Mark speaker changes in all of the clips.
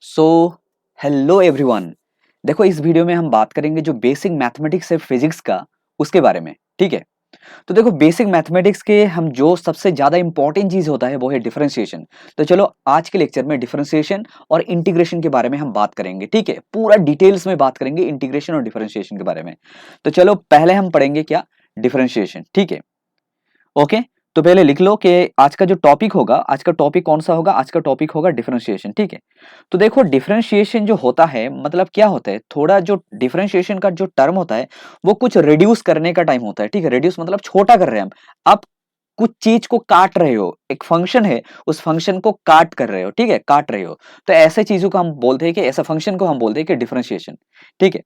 Speaker 1: So hello everyone. देखो इस video में हम बात करेंगे जो बेसिक मैथमेटिक्स है फिजिक्स का उसके बारे में। ठीक है, तो देखो बेसिक मैथमेटिक्स के हम जो सबसे ज्यादा इंपॉर्टेंट चीज होता है वो है डिफरेंशिएशन। तो चलो आज के लेक्चर में डिफरेंशिएशन और इंटीग्रेशन के बारे में हम बात करेंगे। ठीक है, पूरा डिटेल्स में बात करेंगे इंटीग्रेशन और डिफरेंशिएशन के बारे में। तो चलो पहले हम पढ़ेंगे क्या, डिफरेंशिएशन। ठीक है, ओके। तो पहले लिख लो कि आज का जो टॉपिक होगा, आज का टॉपिक कौन सा होगा, आज का टॉपिक होगा डिफरेंशिएशन। ठीक है, तो देखो डिफरेंशिएशन जो होता है मतलब क्या होता है, थोड़ा जो डिफरेंशिएशन का जो टर्म होता है वो कुछ रिड्यूस करने का टाइम होता है। ठीक है, रिड्यूस मतलब छोटा कर रहे हैं हम। आप कुछ चीज को काट रहे हो, एक फंक्शन है उस फंक्शन को काट कर रहे हो। ठीक है, काट रहे हो, तो ऐसे चीजों को हम बोलते हैं कि ऐसा फंक्शन को हम बोलते हैं कि डिफरेंशिएशन। ठीक है,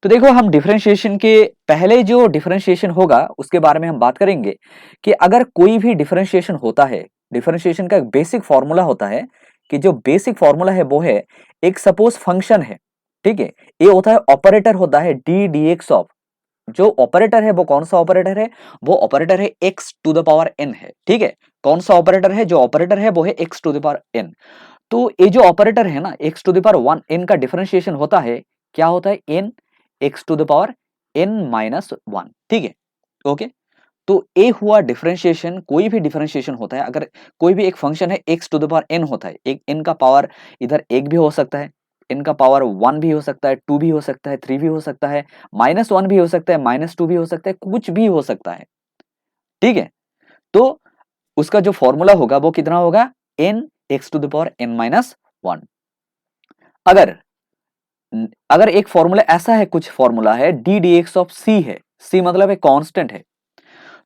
Speaker 1: तो देखो हम डिफरेंशिएशन के पहले जो डिफरेंशिएशन होगा उसके बारे में हम बात करेंगे कि अगर कोई भी डिफरेंशिएशन होता है, डिफरेंशिएशन का एक बेसिक फॉर्मूला होता है कि जो बेसिक फॉर्मूला है वो है, एक सपोज फंक्शन है। ठीक है, ये होता है ऑपरेटर होता है डी डी एक्स ऑफ, जो ऑपरेटर है वो कौन सा ऑपरेटर है, वो ऑपरेटर है x to the power n है। ठीक है, कौन सा ऑपरेटर है, जो ऑपरेटर है वो है x to the power n. तो ये जो ऑपरेटर है ना x to the power one n का डिफरेंशिएशन होता है, क्या होता है, n x to the power n minus one. ठीक है, ओके। तो ए हुआ डिफरेंशिएशन, कोई भी डिफरेंशिएशन होता है, अगर कोई भी एक फंक्शन है x to the power n होता है, एक एन का पावर इधर एक भी हो सकता है, एन का पावर वन भी हो सकता है, टू भी हो सकता है, थ्री भी हो सकता है, माइनस वन भी हो सकता है, माइनस टू भी हो सकता है, कुछ भी हो सकता है। ठीक है, तो उसका जो फॉर्मूला होगा वो कितना होगा, n x to the power n minus one. अगर अगर एक फॉर्मूला ऐसा है, कुछ फॉर्मूला है D D x of c है, सी मतलब एक कांस्टेंट है,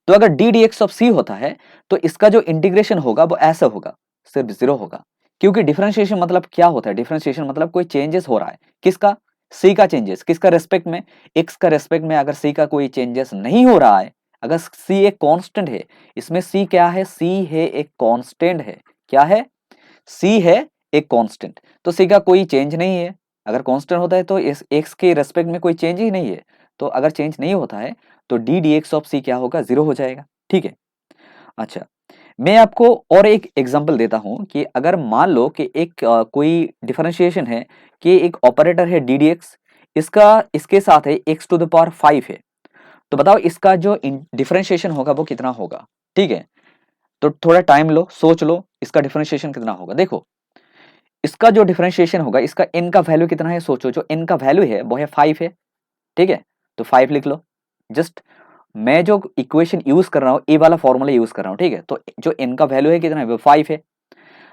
Speaker 1: तो अगर d D x of c होता है तो इसका जो इंटीग्रेशन होगा वो ऐसा होगा, सिर्फ जीरो होगा। क्योंकि डिफरेंशिएशन मतलब क्या होता है, डिफरेंशिएशन मतलब कोई चेंजेस हो रहा है, किसका, सी का चेंजेस, किसका रेस्पेक्ट में, एक्स का रेस्पेक्ट में। अगर सी का कोई चेंजेस नहीं हो रहा है, अगर सी एक कांस्टेंट है, इसमें सी क्या है, सी है एक कांस्टेंट है, क्या है, सी है एक कांस्टेंट, तो सी का कोई चेंज नहीं है। अगर कांस्टेंट होता है तो इस एक्स के रेस्पेक्ट में कोई चेंज ही नहीं है, तो अगर चेंज नहीं होता है तो डी डी एक्स ऑफ सी क्या होगा, जीरो हो जाएगा। ठीक है, अच्छा, मैं आपको और एक एग्जांपल देता हूं कि अगर मान लो कि एक कोई डिफरेंशिएशन है कि एक ऑपरेटर है डी डी एक्स, इसका इसके साथ है x to the power five है, तो बताओ इसका जो डिफरेंशिएशन होगा वो कितना होगा। ठीक है, तो थोड़ा टाइम लो, सोच लो इसका डिफरेंशिएशन कितना होगा। देखो इसका जो डिफरेंशिएशन होगा, इसका n का वैल्यू कितना है, सोचो, जो n का वैल्यू है वो है फाइव है। ठीक है, तो फाइव लिख लो। जस्ट मैं जो इक्वेशन यूज कर रहा हूँ ए वाला फॉर्मूला यूज कर रहा हूँ। ठीक है, तो जो n का वैल्यू है कितना है, वो फाइव है।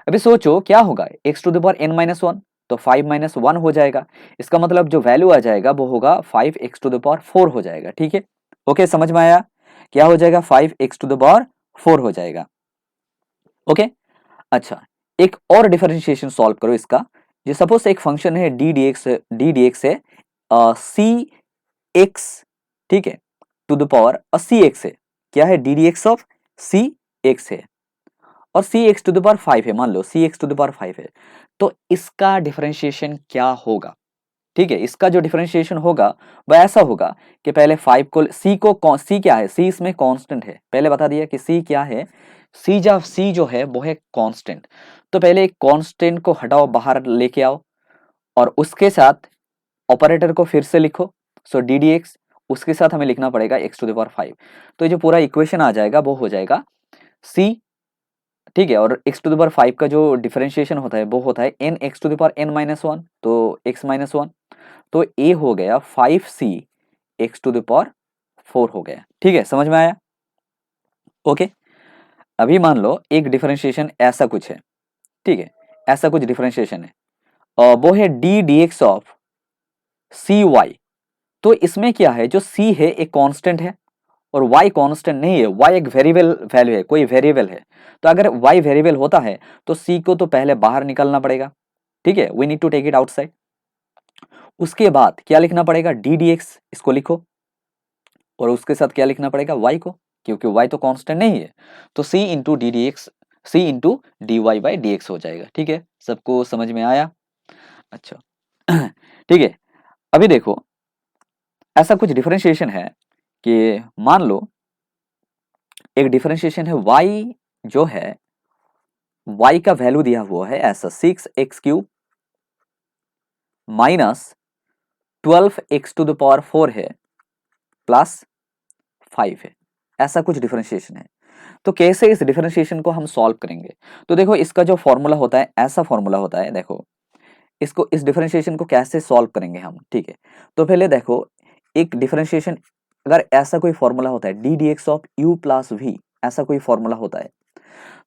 Speaker 1: अभी सोचो क्या होगा, x to the power n minus one, तो फाइव माइनस वन हो जाएगा, इसका मतलब जो वैल्यू आ जाएगा वो होगा five x to the power four हो जाएगा। ठीक है, ओके, समझ में आया, क्या हो जाएगा, five x to the power four हो जाएगा। ओके, अच्छा, एक और डिफरेंशिएशन सॉल्व करो इसका। जो सपोज एक फंक्शन है डी डी एक्स है सी एक्स, ठीक है, to the power C X है, क्या है, D D x of C X है, और C x to the power five है, मान लो C x to the power five है, तो इसका डिफरेंशिएशन क्या होगा। ठीक है, इसका जो डिफरेंशिएशन होगा वह ऐसा होगा कि पहले फाइव को सी क्या है, सी इसमें कांस्टेंट है, पहले बता दिया कि सी क्या है, सी जो है वो है कांस्टेंट। तो पहले एक कांस्टेंट को हटाओ, बाहर लेके आओ, और उसके साथ ऑपरेटर को फिर से लिखो, सो डी डी एक्स, उसके साथ हमें लिखना पड़ेगा x to the power five. तो ये जो पूरा इक्वेशन आ जाएगा वो हो जाएगा सी, ठीक है, और x to the power five का जो डिफरेंशिएशन होता है वो होता है n x to the power n minus one, तो एक्स माइनस वन, तो ए हो गया five c x to the power four हो गया। ठीक है, समझ में आया, ओके। अभी मान लो एक डिफरेंशिएशन ऐसा कुछ है, ठीक है, ऐसा कुछ डिफरेंशिएशन है, और वो है D D x of c y. तो इसमें क्या है, जो सी है एक कांस्टेंट है और y कांस्टेंट नहीं है, y एक वेरिएबल वैल्यू है, कोई वेरिएबल है। तो अगर y वेरिएबल होता है तो c को तो पहले बाहर निकालना पड़ेगा। ठीक है, we need to take it outside. उसके बाद क्या लिखना पड़ेगा, डी डी एक्स, इसको लिखो, और उसके साथ क्या लिखना पड़ेगा, y को, क्योंकि y तो कांस्टेंट नहीं है, तो c into d D x, c into d y by d x हो जाएगा। ठीक है, सबको समझ में आया, अच्छा। ठीक है, अभी देखो ऐसा कुछ डिफरेंशिएशन है कि मान लो एक डिफरेंशिएशन है y, जो है y का वैल्यू दिया हुआ है ऐसा six x cube minus 12x⁴ है प्लस 5 है, ऐसा कुछ डिफरेंशिएशन है। तो कैसे इस डिफरेंशिएशन को हम सॉल्व करेंगे? तो देखो इसका जो फॉर्मूला होता है ऐसा फॉर्मूला होता है, देखो इसको, इस डिफरेंशिएशन को कैसे सॉल्व करेंगे हम, ठीक है। तो पहले देखो एक डिफरेंशिएशन, अगर ऐसा कोई फॉर्मूला होता है D D x of u plus v, ऐसा कोई फॉर्मूला होता है,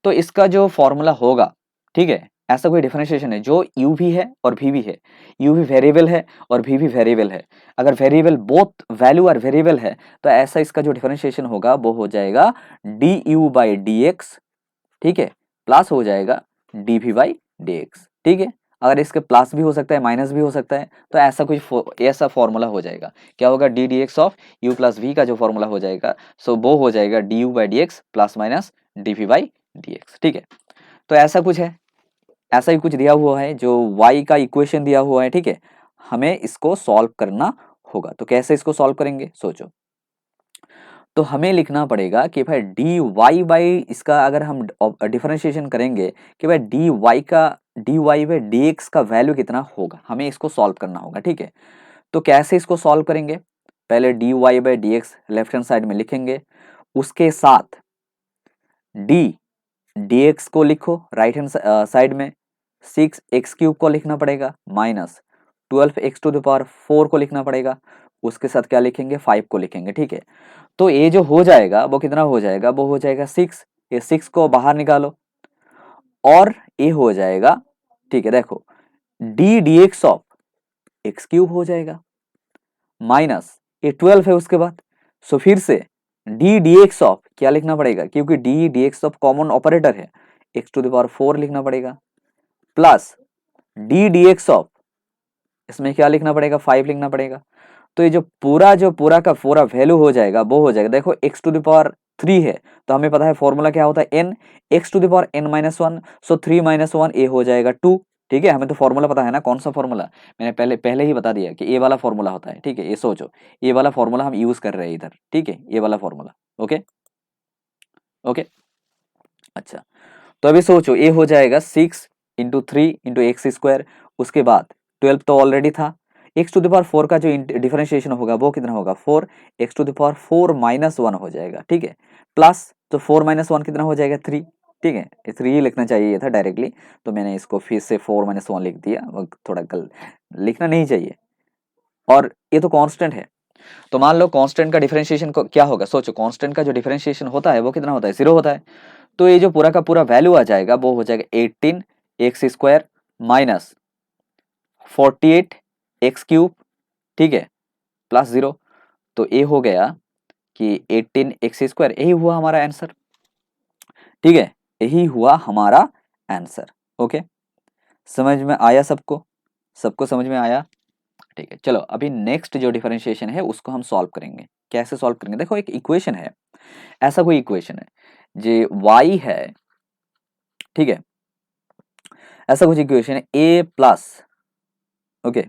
Speaker 1: तो इसका जो फॉर्मूला होगा, ठीक है, ऐसा कोई डिफरेंशिएशन है जो u भी है और v भी है, u भी वेरिएबल है और v भी वेरिएबल है। अगर वेरिएबल बोथ वैल्यू और वेरिएबल है तो ऐसा इसका जो डिफरेंशिएशन होगा वो हो जाएगा du/dx, ठीक है, प्लस हो जाएगा dv/dx, ठीक है। अगर इसके प्लस भी हो सकता है माइनस भी हो सकता है, तो ऐसा कुछ ऐसा फॉर्मूला हो जाएगा, क्या होगा, d D x of u plus v का जो फॉर्मूला हो जाएगा, सो वो हो जाएगा du/dx प्लस माइनस dv/dx, ठीक है। तो ऐसा कुछ है, ऐसा ही कुछ दिया हुआ है जो y का इक्वेशन दिया हुआ है, ठीक है। हमें इसको सॉल्व करना होगा, तो कैसे इसको सॉल्व करेंगे सोचो। तो हमें लिखना पड़ेगा कि भाई डी वाई बाई, इसका अगर हम डिफरेंशिएशन करेंगे कि भाई d y by d x का वैल्यू कितना होगा, हमें इसको सॉल्व करना होगा, ठीक है। तो कैसे इसको सॉल्व करेंगे, पहले d y by d x left hand side में लिखेंगे, उसके साथ डी डी एक्स को लिखो राइट हैंड साइड में, 6x³ को लिखना पड़ेगा, माइनस 12x⁴ को लिखना पड़ेगा, उसके साथ क्या लिखेंगे, 5 को लिखेंगे, ठीक है। तो ये जो हो जाएगा वो कितना हो जाएगा, वो हो जाएगा 6, ये 6 को बाहर निकालो और ये हो जाएगा, ठीक है। देखो D D x of x³ हो जाएगा, माइनस ये 12 है उसके बाद, सो फिर से डी डी एक्स ऑफ क्या लिखना पड़ेगा, क्योंकि D D x of common operator है, x⁴ लिखना पड़ेगा, plus D D x of, इसमें क्या लिखना पड़ेगा, 5 लिखना पड़ेगा। तो ये जो पूरा का पूरा वैल्यू हो जाएगा वो हो जाएगा, देखो x⁴ है तो हमें पता है फॉर्मूला क्या होता है n, x⁴n-1, सो 3 - 1 ये हो जाएगा 2, ठीक है। हमें तो फॉर्मूला पता है ना, कौन सा फॉर्मूला, मैंने पहले ही बता दिया कि ये वाला फॉर्मूला होता है, ठीक है। ये सोचो ये वाला फॉर्मूला हम यूज कर रहे हैं इधर, ठीक है, ये वाला फॉर्मूला, ओके ओके। अच्छा, तो अभी सोचो ये हो जाएगा 6 × 3 × x², उसके बाद 12 तो ऑलरेडी था, x⁴ का जो डिफरेंशिएशन होगा वो कितना होगा, 4, x⁴ -1 हो जाएगा, ठीक है, प्लस तो 4 - 1 कितना हो जाएगा, 3, ठीक है। 3 ही लिखना चाहिए था डायरेक्टली, तो मैंने इसको फिर से 4 - 1 लिख दिया, वो थोड़ा लिखना नहीं चाहिए। और ये तो कांस्टेंट है, तो मान लो कांस्टेंट का डिफरेंशिएशन क्या होगा, सोचो कांस्टेंट का जो डिफरेंशिएशन होता है वो कितना होता है, 0 होता है। तो ये जो पूरा का पूरा वैल्यू आ जाएगा वो हो जाएगा 18x² माइनस 48x³, ठीक है, प्लस 0। तो ये हो गया कि 18x², यही हुआ हमारा आंसर, ठीक है, यही हुआ हमारा आंसर, ओके। समझ में आया सबको, सबको समझ में आया, ठीक है। चलो अभी नेक्स्ट जो डिफरेंशिएशन है उसको हम सॉल्व करेंगे, कैसे सॉल्व करेंगे, देखो एक इक्वेशन है, ऐसा कोई इक्वेशन है जे y है, ठीक है, ऐसा कुछ इक्वेशन है a प्लस, ओके।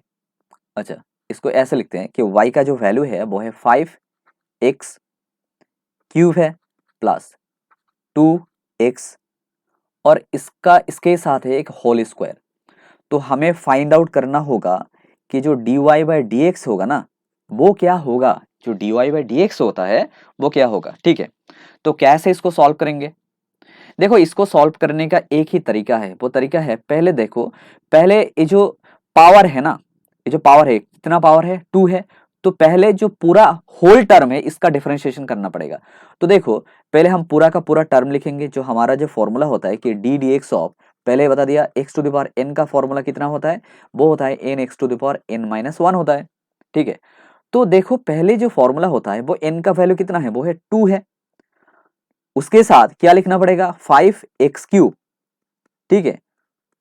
Speaker 1: अच्छा, इसको ऐसे लिखते हैं कि y का जो वैल्यू है वो है 5x³ है प्लस 2x, और इसके साथ है एक होल स्क्वायर। तो हमें फाइंड आउट करना होगा कि जो dy/dx होगा ना वो क्या होगा, जो dy/dx होता है वो क्या होगा, ठीक है। तो कैसे इसको सॉल्व करेंगे, देखो इसको सॉल्व करने का एक ही तरीका है, वो तरीका है, पहले देखो, पहले ये जो पावर है ना, ये जो पावर है, कितना पावर है, 2 है, तो पहले जो पूरा होल टर्म है इसका डिफरेंशिएशन करना पड़ेगा। तो देखो पहले हम पूरा का पूरा टर्म लिखेंगे, जो हमारा जो फॉर्मूला होता है कि डी डी एक्स ऑफ, पहले बता दिया x⁴n का फॉर्मूला कितना होता है, वो होता है n(x⁴n-1) होता है, ठीक है। तो देखो पहले जो फॉर्मूला होता है वो n का वैल्यू कितना है, वो है 2 है, उसके साथ क्या लिखना पड़ेगा, 5x³, ठीक है,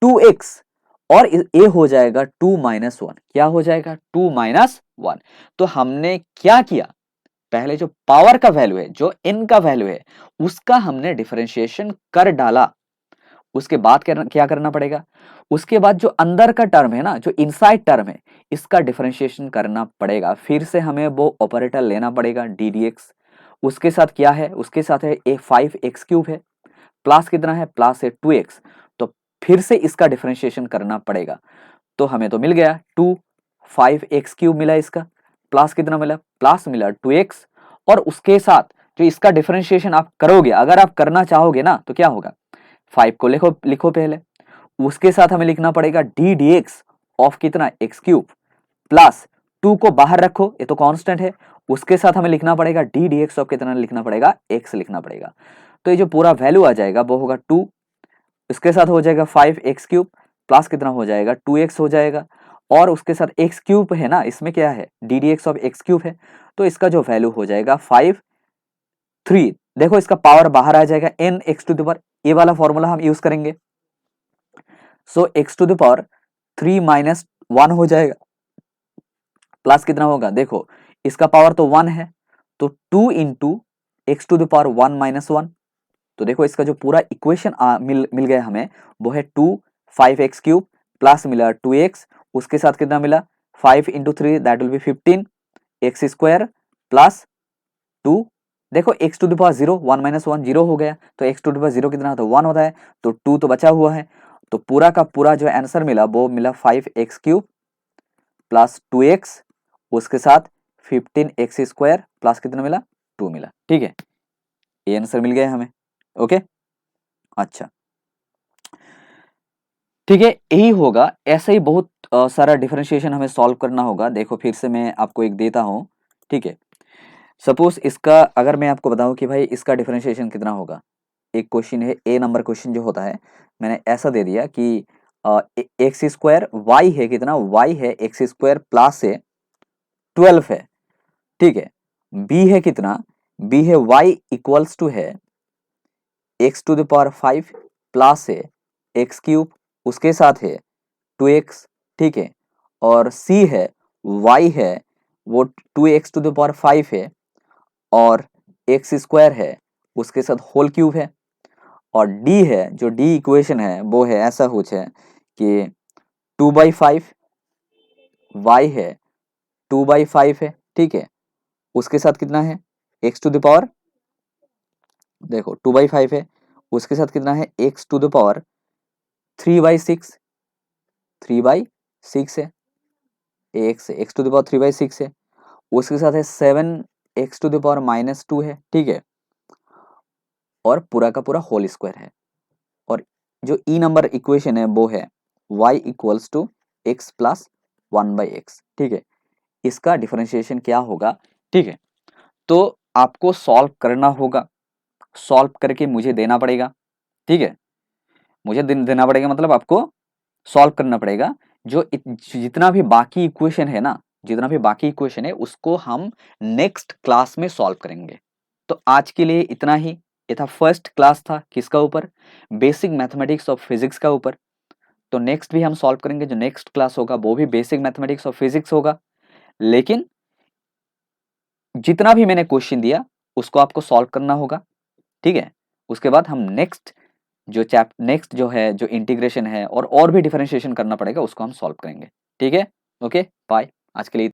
Speaker 1: 2x, और ये हो जाएगा 2 - 1, क्या हो जाएगा, 2 - 1। तो हमने क्या किया, पहले जो पावर का वैल्यू है, जो n का वैल्यू है, उसका हमने डिफरेंशिएशन कर डाला, उसके बाद क्या करना पड़ेगा, उसके बाद जो अंदर का टर्म है ना, जो इनसाइड टर्म है, इसका डिफरेंशिएशन करना पड़ेगा, फिर से हमें वो ऑपरेटर लेना पड़ेगा डी डी एक्स, उसके साथ क्या है, उसके साथ है ए 5x³ है, प्लस कितना है, प्लस है 2x, तो फिर से इसका डिफरेंशिएशन करना पड़ेगा। तो हमें तो मिल गया 2, 5x क्यूब मिला इसका, प्लस कितना मिला, प्लस मिला 2x, और उसके साथ जो इसका डिफरेंशिएशन आप करोगे, अगर आप करना चाहोगे ना तो क्या होगा, 5 को लिखो पहले, उसके साथ हमें लिखना पड़ेगा डी डी एक्स ऑफ कितना, एक्स क्यूब, प्लस 2 को बाहर रखो, ये तो कांस्टेंट है, उसके साथ हमें लिखना पड़ेगा डी डी एक्स ऑफ कितना लिखना पड़ेगा, एक्स लिखना पड़ेगा। तो ये जो पूरा वैल्यू आ जाएगा वो होगा 2, इसके साथ हो जाएगा 5x क्यूब, प्लस कितना हो जाएगा 2x हो जाएगा, और उसके साथ x क्यूब है ना, इसमें क्या है, D D x of x cube है, तो इसका जो वैल्यू हो जाएगा 3, देखो इसका पावर बाहर आ जाएगा, n x to the power, ये वाला फॉर्मूला हम यूज करेंगे, so x to the power 3 minus 1 हो जाएगा, प्लस कितना होगा, देखो इसका पावर तो 1 है, तो 2 into x to the power 1 minus 1, तो देखो इसका जो पूरा इक्वेशन मिल गया हमें, वो है 2 5x क्यूब, प्लस मिला 2x, उसके साथ कितना मिला 5 into 3 that will be 15 x square plus 2, देखो x to the power 0, 1 minus 1 0 हो गया, तो x टू द पावर 0 कितना होता है, 1 होता है, तो 2 तो बचा हुआ है, तो पूरा का पूरा जो आंसर मिला वो मिला 5x क्यूब प्लस 2x, उसके साथ 15x स्क्वायर प्लस कितना मिला, 2 मिला। ठीक है, ये आंसर मिल गया हमें। ओके, अच्छा ठीक है, यही होगा, ऐसा ही बहुत सारा डिफरेंशिएशन हमें सॉल्व करना होगा। देखो फिर से मैं आपको एक देता हूं, ठीक है, सपोज इसका अगर मैं आपको बताऊं कि भाई इसका डिफरेंशिएशन कितना होगा, एक क्वेश्चन है, ए नंबर क्वेश्चन जो होता है, मैंने ऐसा दे दिया कि एक्स स्क्वायर वाई है कितना, वाई है एक्स स्क्वायर प्लस से 12 है, ठीक है, बी है कितना, बी है वाई इक्वल्स टू है x to the power 5 plus है एक्स क्यूब, उसके साथ है 2x, ठीक है, और सी है y है वो 2x टू द पावर 5 है, और एक्स स्क्वायर है उसके साथ होल क्यूब है, और डी है, जो डी इक्वेशन है वो है ऐसा कुछ है कि 2/5, y है 2/5 है, ठीक है, उसके साथ कितना है x टू द पावर, देखो 2/5 है, उसके साथ कितना है x टू द पावर 3/6, 3/6 है, एक्स टू द पावर 3/6 है, उसके साथ है 7x टू द पावर -2 है, ठीक है, और पूरा का पूरा होल स्क्वायर है, और जो ई नंबर इक्वेशन है वो है y equals to x plus 1/x, ठीक है, इसका डिफरेंशिएशन क्या होगा, ठीक है, तो आपको सॉल्व करना होगा, सॉल्व करके मुझे देना पड़ेगा, ठीक है, मुझे देना पड़ेगा मतलब आपको सॉल्व करना पड़ेगा, जो जितना भी बाकी इक्वेशन है ना, जितना भी बाकी इक्वेशन है उसको हम नेक्स्ट क्लास में सॉल्व करेंगे। तो आज के लिए इतना ही, ये था फर्स्ट क्लास था किसका ऊपर, बेसिक मैथमेटिक्स ऑफ फिजिक्स का ऊपर। तो नेक्स्ट भी हम सॉल्व करेंगे, जो नेक्स्ट क्लास होगा वो भी बेसिक मैथमेटिक्स ऑफ फिजिक्स होगा, लेकिन जितना भी मैंने क्वेश्चन दिया उसको आपको सॉल्व करना होगा, ठीक है, उसके बाद हम नेक्स्ट जो है जो इंटीग्रेशन है और भी डिफरेंशिएशन करना पड़ेगा उसको हम सॉल्व करेंगे, ठीक है, ओके बाय, आज के लिए